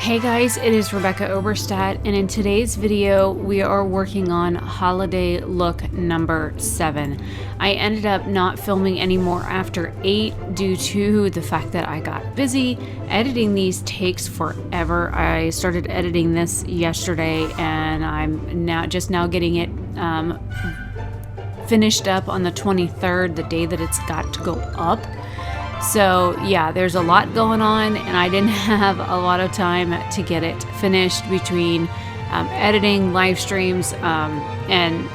Hey guys, it is Rebecca Oberstadt, and in today's video we are working on holiday look number 7. I ended up not filming anymore after 8 due to the fact that I got busy. Editing these takes forever. I started editing this yesterday and I'm now getting it finished up on the 23rd, the day that it's got to go up. So yeah, there's a lot going on and I didn't have a lot of time to get it finished between editing, live streams, and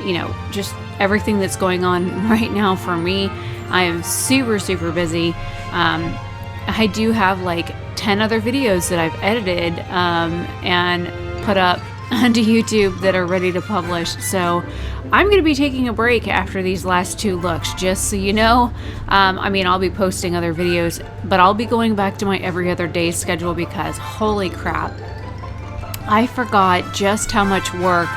just everything that's going on right now for me. I am super busy. I do have like 10 other videos that I've edited and put up onto YouTube that are ready to publish. So I'm going to be taking a break after these last 2 looks, just so you know. I'll be posting other videos, but I'll be going back to my every other day schedule because holy crap, I forgot just how much work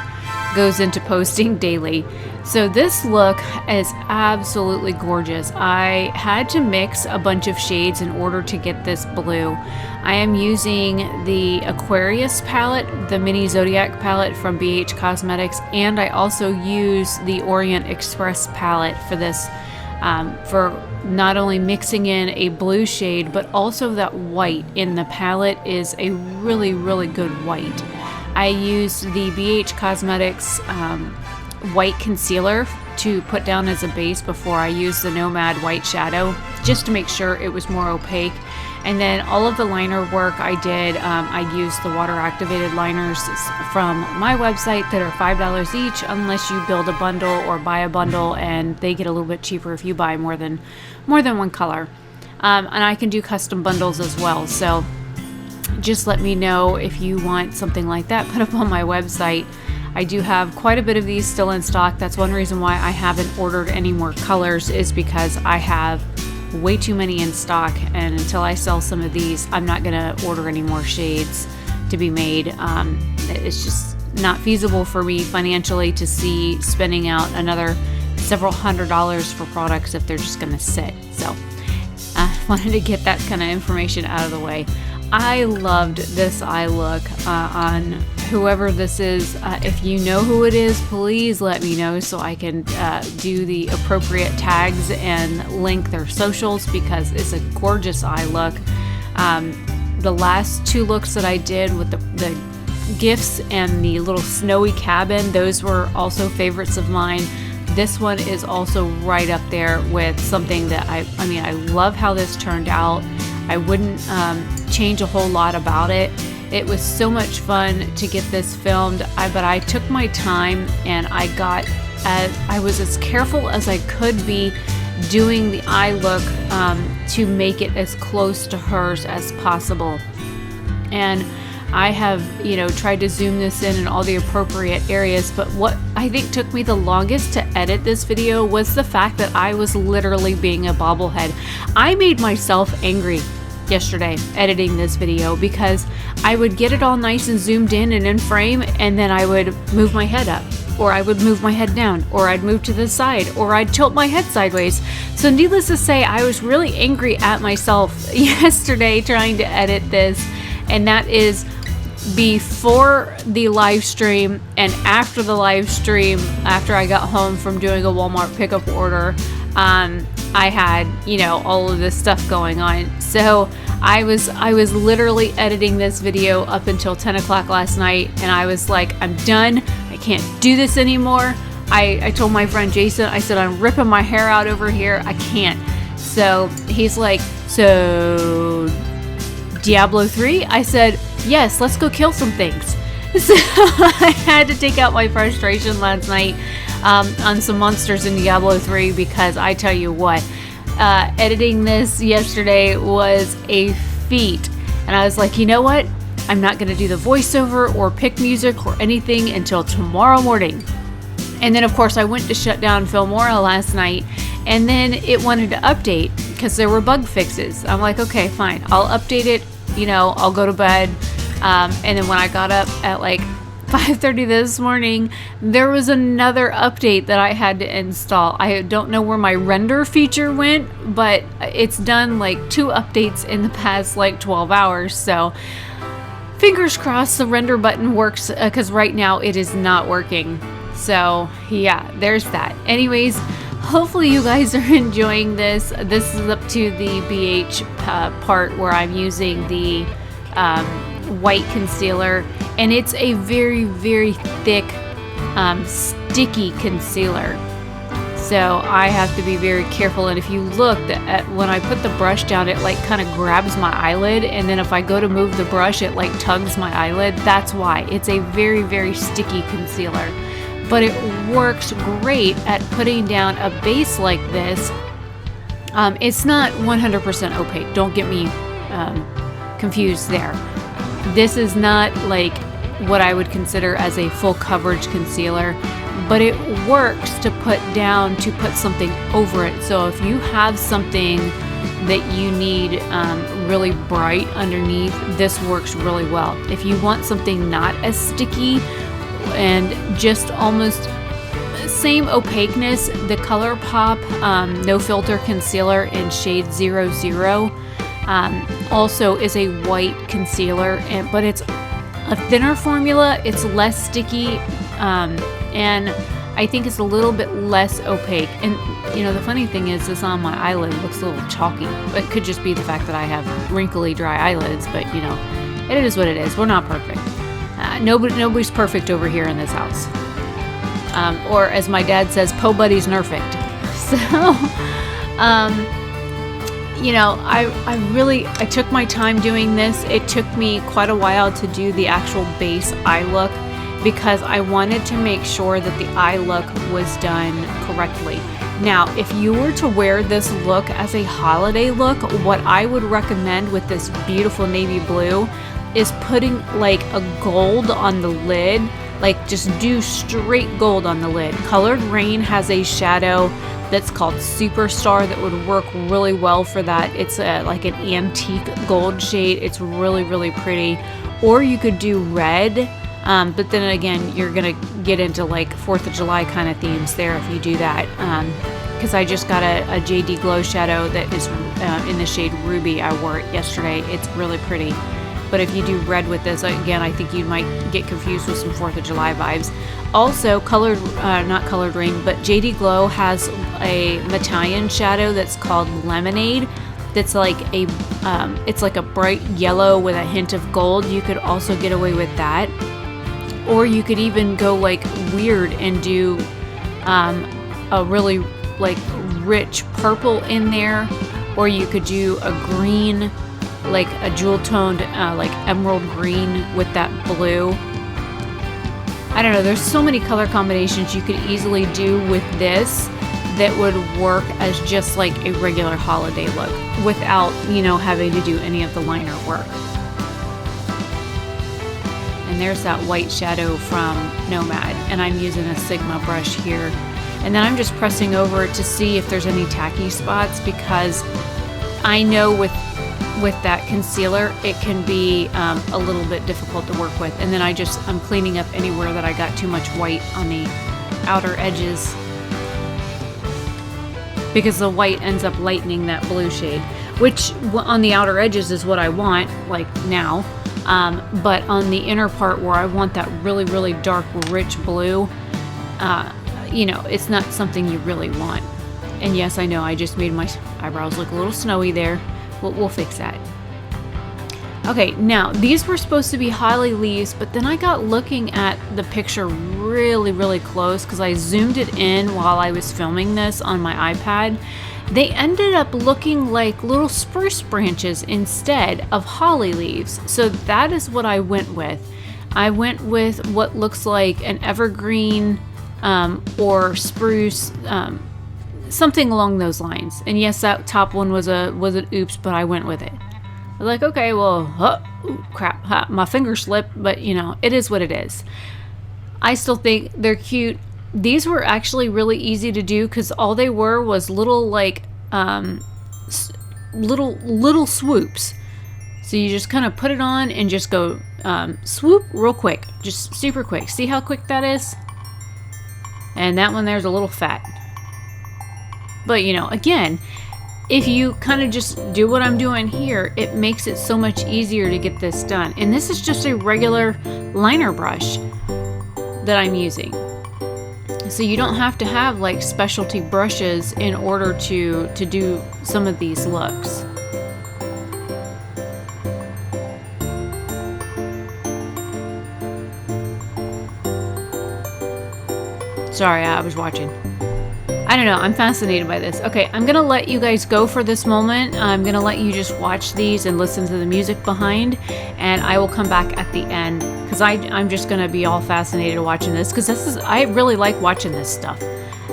goes into posting daily. So this look is absolutely gorgeous. I had to mix a bunch of shades in order to get this blue. I am using the Aquarius palette, the mini Zodiac palette from BH Cosmetics, and I also use the Orient Express palette for this, for not only mixing in a blue shade, but also that white in the palette is a really good white. I used the BH Cosmetics white concealer to put down as a base before I used the Nomad white shadow, just to make sure it was more opaque. And then all of the liner work I did, I used the water activated liners from my website that are $5 each unless you build a bundle or buy a bundle, and they get a little bit cheaper if you buy more than one color. And I can do custom bundles as well, so just let me know if you want something like that put up on my website. I do have quite a bit of these still in stock. That's one reason why I haven't ordered any more colors, is because I have way too many in stock, and until I sell some of these, I'm not gonna order any more shades to be made. It's just not feasible for me financially to see spending out another several $100s for products if they're just gonna sit. So I wanted to get that kind of information out of the way. I loved this eye look on whoever this is. If you know who it is, please let me know so I can do the appropriate tags and link their socials, because it's a gorgeous eye look. The last 2 looks that I did with the gifts and the little snowy cabin, those were also favorites of mine. This one is also right up there with something that I love how this turned out. I wouldn't change a whole lot about it. It was so much fun to get this filmed, but I took my time and I was as careful as I could be doing the eye look to make it as close to hers as possible. And I have, tried to zoom this in all the appropriate areas, but what I think took me the longest to edit this video was the fact that I was literally being a bobblehead. I made myself angry yesterday editing this video because I would get it all nice and zoomed in and in frame, and then I would move my head up, or I would move my head down, or I'd move to the side, or I'd tilt my head sideways. So needless to say, I was really angry at myself yesterday trying to edit this, and that is before the live stream and after the live stream. After I got home from doing a Walmart pickup order, I had, all of this stuff going on. So I was literally editing this video up until 10 o'clock last night, and I was like, I'm done. I can't do this anymore. I told my friend Jason, I said, I'm ripping my hair out over here. I can't. So he's like, so Diablo 3? I said, yes, let's go kill some things. So I had to take out my frustration last night on some monsters in Diablo 3, because I tell you what, editing this yesterday was a feat. And I was like, you know what? I'm not going to do the voiceover or pick music or anything until tomorrow morning. And then, of course, I went to shut down Filmora last night, and then it wanted to update because there were bug fixes. I'm like, okay, fine. I'll update it. I'll go to bed. And then when I got up at like 5:30 this morning, there was another update that I had to install. I don't know where my render feature went, but it's done like 2 updates in the past like 12 hours. So fingers crossed the render button works, because right now it is not working. So yeah, there's that. Anyways, hopefully you guys are enjoying this. This is up to the BH part where I'm using the white concealer, and it's a very, very thick, sticky concealer. So I have to be very careful, and if you look at when I put the brush down, it like kind of grabs my eyelid, and then if I go to move the brush, it like tugs my eyelid. That's why. It's a very, very sticky concealer, but it works great at putting down a base like this. It's not 100% opaque, don't get me confused there. This is not like what I would consider as a full coverage concealer, but it works to put something over it. So if you have something that you need really bright underneath, this works really well. If you want something not as sticky and just almost same opaqueness, the ColourPop No Filter Concealer in shade 00 also is a white concealer, but it's a thinner formula. It's less sticky, and I think it's a little bit less opaque. And you know, the funny thing is, this on my eyelid looks a little chalky. It could just be the fact that I have wrinkly, dry eyelids, but you know, it is what it is. We're not perfect. Nobody's perfect over here in this house. Or as my dad says, po buddy's nerfect. So, you know, I took my time doing this. It took me quite a while to do the actual base eye look, because I wanted to make sure that the eye look was done correctly. Now, if you were to wear this look as a holiday look, what I would recommend with this beautiful navy blue is putting like a gold on the lid. Like, just do straight gold on the lid. Colored Rain has a shadow that's called Superstar that would work really well for that. It's like an antique gold shade. It's really, really pretty. Or you could do red, but then again, you're gonna get into like 4th of July kind of themes there if you do that. Because I just got a JD Glow shadow that is in the shade Ruby. I wore it yesterday. It's really pretty. But if you do red with this, again, I think you might get confused with some 4th of July vibes. Also, not Colored Rain, but JD Glow has a Metallion shadow that's called Lemonade. That's like it's like a bright yellow with a hint of gold. You could also get away with that. Or you could even go like weird and do a really like rich purple in there. Or you could do a green, like a jewel toned like emerald green with that blue. I don't know, there's so many color combinations you could easily do with this that would work as just like a regular holiday look without, you know, having to do any of the liner work. And there's that white shadow from Nomad, and I'm using a Sigma brush here, and then I'm just pressing over it to see if there's any tacky spots, because I know with that concealer it can be a little bit difficult to work with. And then I'm cleaning up anywhere that I got too much white on the outer edges, because the white ends up lightening that blue shade, which on the outer edges is what I want like now, but on the inner part where I want that really, really dark rich blue, you know, it's not something you really want. And yes, I know I just made my eyebrows look a little snowy there. We'll fix that. Okay, now these were supposed to be holly leaves, but then I got looking at the picture really, really close because I zoomed it in while I was filming this on my iPad. They ended up looking like little spruce branches instead of holly leaves. So that is what I went with. I went with what looks like an evergreen or spruce, something along those lines. And yes, that top one was an oops, but I went with it. I was like, okay, well, crap, my finger slipped, but you know, it is what it is. I still think they're cute. These were actually really easy to do because all they were was little like little swoops. So you just kind of put it on and just go swoop real quick, just super quick. See how quick that is? And that one there's a little fat. But you know, again, if you kind of just do what I'm doing here, it makes it so much easier to get this done. And this is just a regular liner brush that I'm using. So you don't have to have like specialty brushes in order to do some of these looks. Sorry, I was watching. I don't know, I'm fascinated by this. Okay, I'm gonna let you guys go for this moment. I'm gonna let you just watch these and listen to the music behind, and I will come back at the end, because I'm just gonna be all fascinated watching this, because I really like watching this stuff.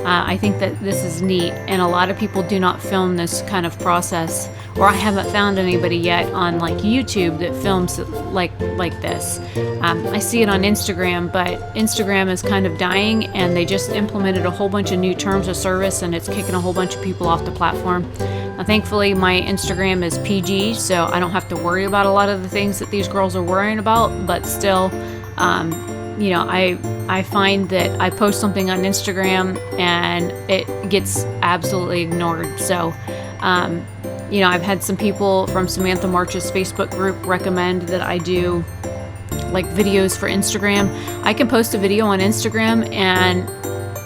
I think that this is neat, and a lot of people do not film this kind of process, or I haven't found anybody yet on like YouTube that films like this. I see it on Instagram, but Instagram is kind of dying, and they just implemented a whole bunch of new terms of service, and it's kicking a whole bunch of people off the platform. Thankfully, my Instagram is PG, so I don't have to worry about a lot of the things that these girls are worrying about, but still, you know, I find that I post something on Instagram and it gets absolutely ignored. So, you know, I've had some people from Samantha March's Facebook group recommend that I do like videos for Instagram. I can post a video on Instagram, and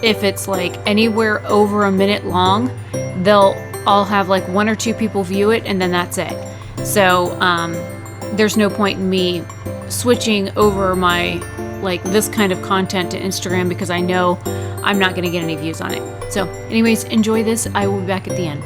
if it's like anywhere over a minute long, I'll have like 1 or 2 people view it, and then that's it. So, there's no point in me switching over my like this kind of content to Instagram, because I know I'm not going to get any views on it. So anyways, enjoy this. I will be back at the end.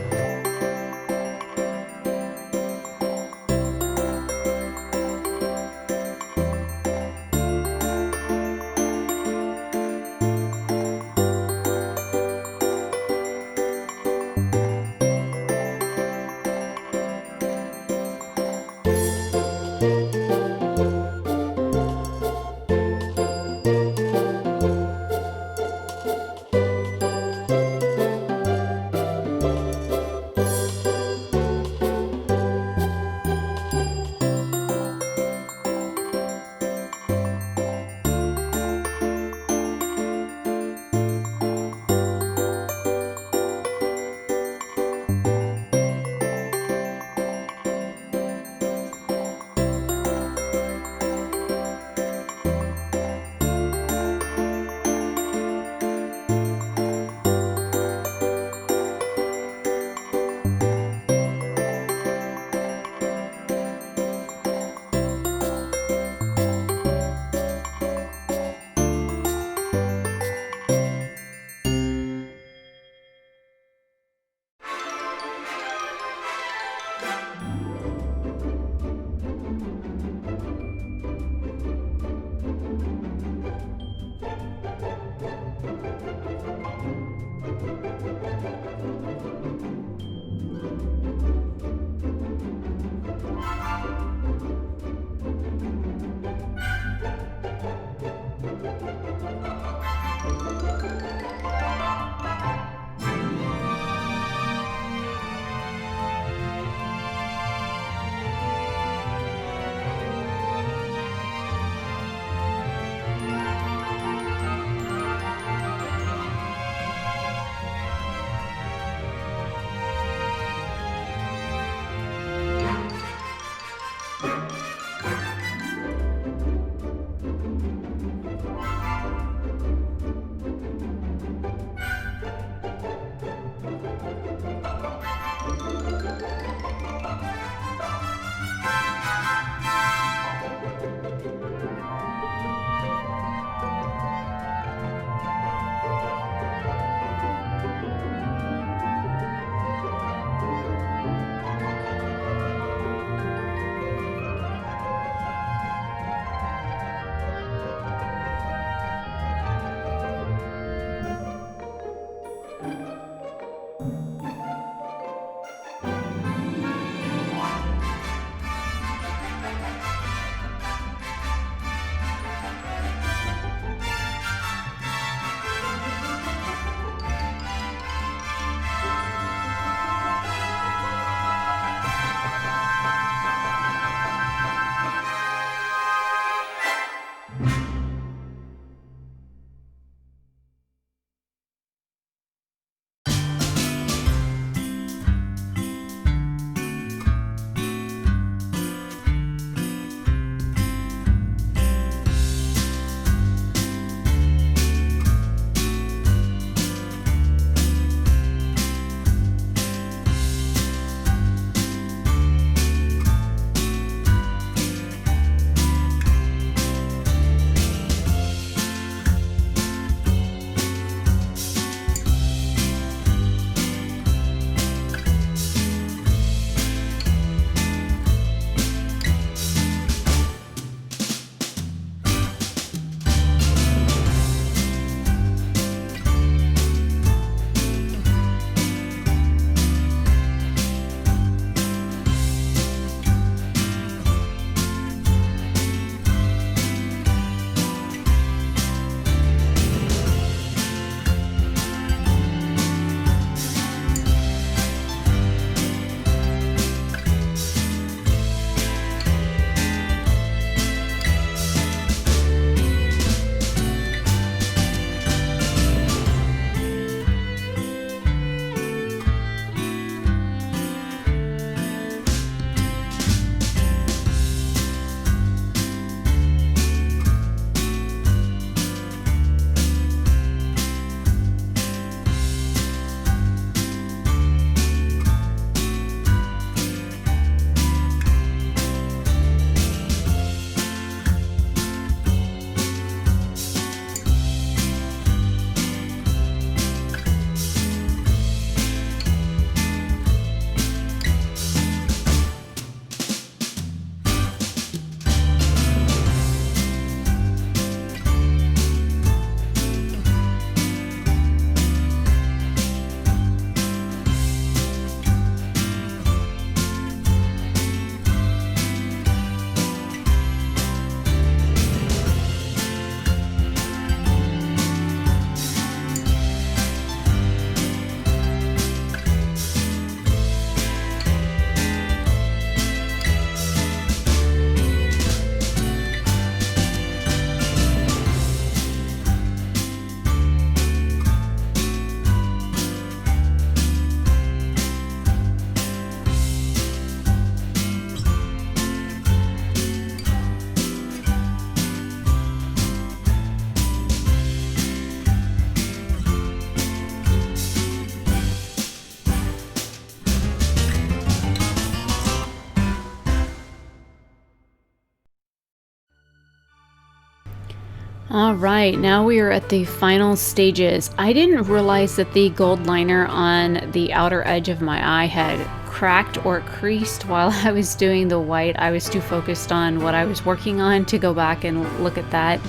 All right, now we are at the final stages. I didn't realize that the gold liner on the outer edge of my eye had cracked or creased while I was doing the white. I was too focused on what I was working on to go back and look at that.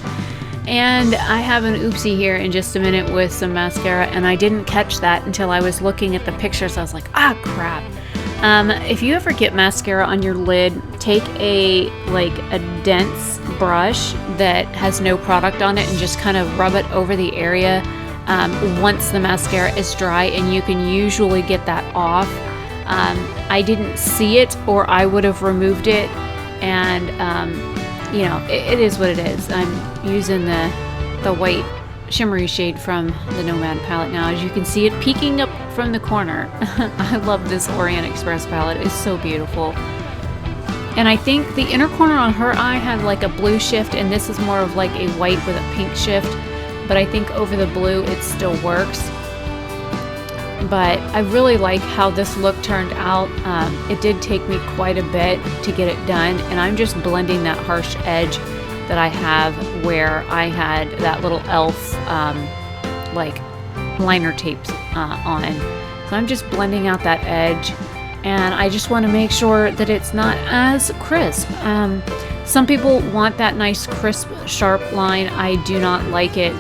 And I have an oopsie here in just a minute with some mascara, and I didn't catch that until I was looking at the pictures. I was like, ah, crap. If you ever get mascara on your lid, take a dense brush that has no product on it and just kind of rub it over the area once the mascara is dry, and you can usually get that off. I didn't see it, or I would have removed it, and you know, it is what it is. I'm using the white shimmery shade from the Nomad palette now. As you can see it peeking up from the corner. I love this Orient Express palette. It's so beautiful. And I think the inner corner on her eye had like a blue shift, and this is more of like a white with a pink shift. But I think over the blue it still works. But I really like how this look turned out. It did take me quite a bit to get it done, and I'm just blending that harsh edge that I have where I had that little elf like liner tapes on. So I'm just blending out that edge, and I just want to make sure that it's not as crisp. Some people want that nice crisp sharp line. I do not like it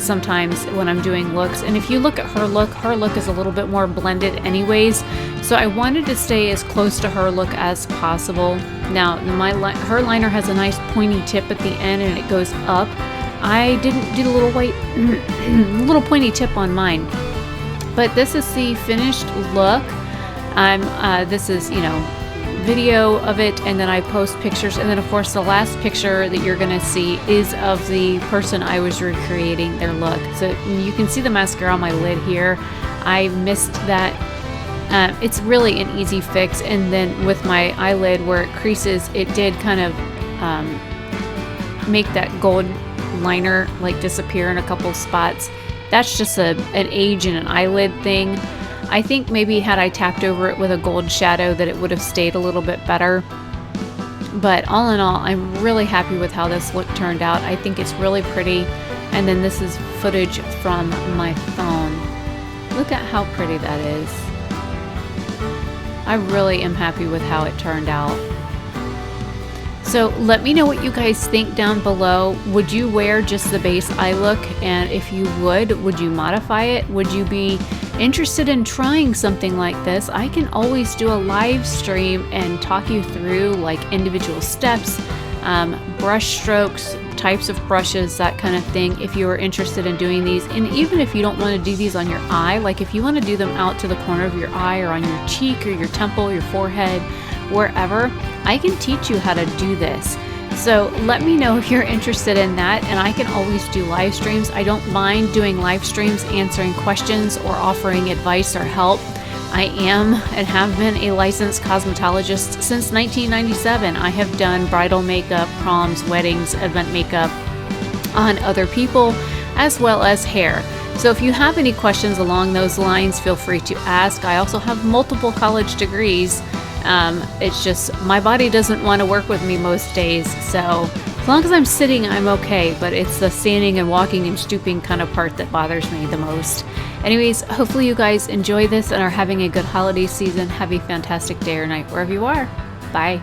sometimes when I'm doing looks, and if you look at her look is a little bit more blended anyways, so I wanted to stay as close to her look as possible. Now her liner has a nice pointy tip at the end and it goes up. I didn't do the little white little pointy tip on mine, but this is the finished look. This is, you know, video of it, and then I post pictures, and then of course the last picture that you're gonna see is of the person I was recreating their look. So you can see the mascara on my lid here. I missed that. It's really an easy fix, and then with my eyelid where it creases, it did kind of make that gold liner like disappear in a couple spots. That's just an age and an eyelid thing. I think maybe had I tapped over it with a gold shadow that it would have stayed a little bit better. But all in all, I'm really happy with how this look turned out. I think it's really pretty. And then this is footage from my phone. Look at how pretty that is. I really am happy with how it turned out. So let me know what you guys think down below. Would you wear just the base eye look? And if you would you modify it? Would you be interested in trying something like this? I can always do a live stream and talk you through like individual steps, brush strokes, types of brushes, that kind of thing, if you are interested in doing these. And even if you don't want to do these on your eye, like if you want to do them out to the corner of your eye or on your cheek or your temple, your forehead, wherever, I can teach you how to do this. So let me know if you're interested in that, and I can always do live streams. I don't mind doing live streams, answering questions or offering advice or help. I am and have been a licensed cosmetologist since 1997. I have done bridal makeup, proms, weddings, event makeup on other people, as well as hair. So if you have any questions along those lines, feel free to ask. I also have multiple college degrees. It's just my body doesn't want to work with me most days, so as long as I'm sitting, I'm okay, but it's the standing and walking and stooping kind of part that bothers me the most. Anyways, hopefully you guys enjoy this and are having a good holiday season. Have a fantastic day or night wherever you are. Bye.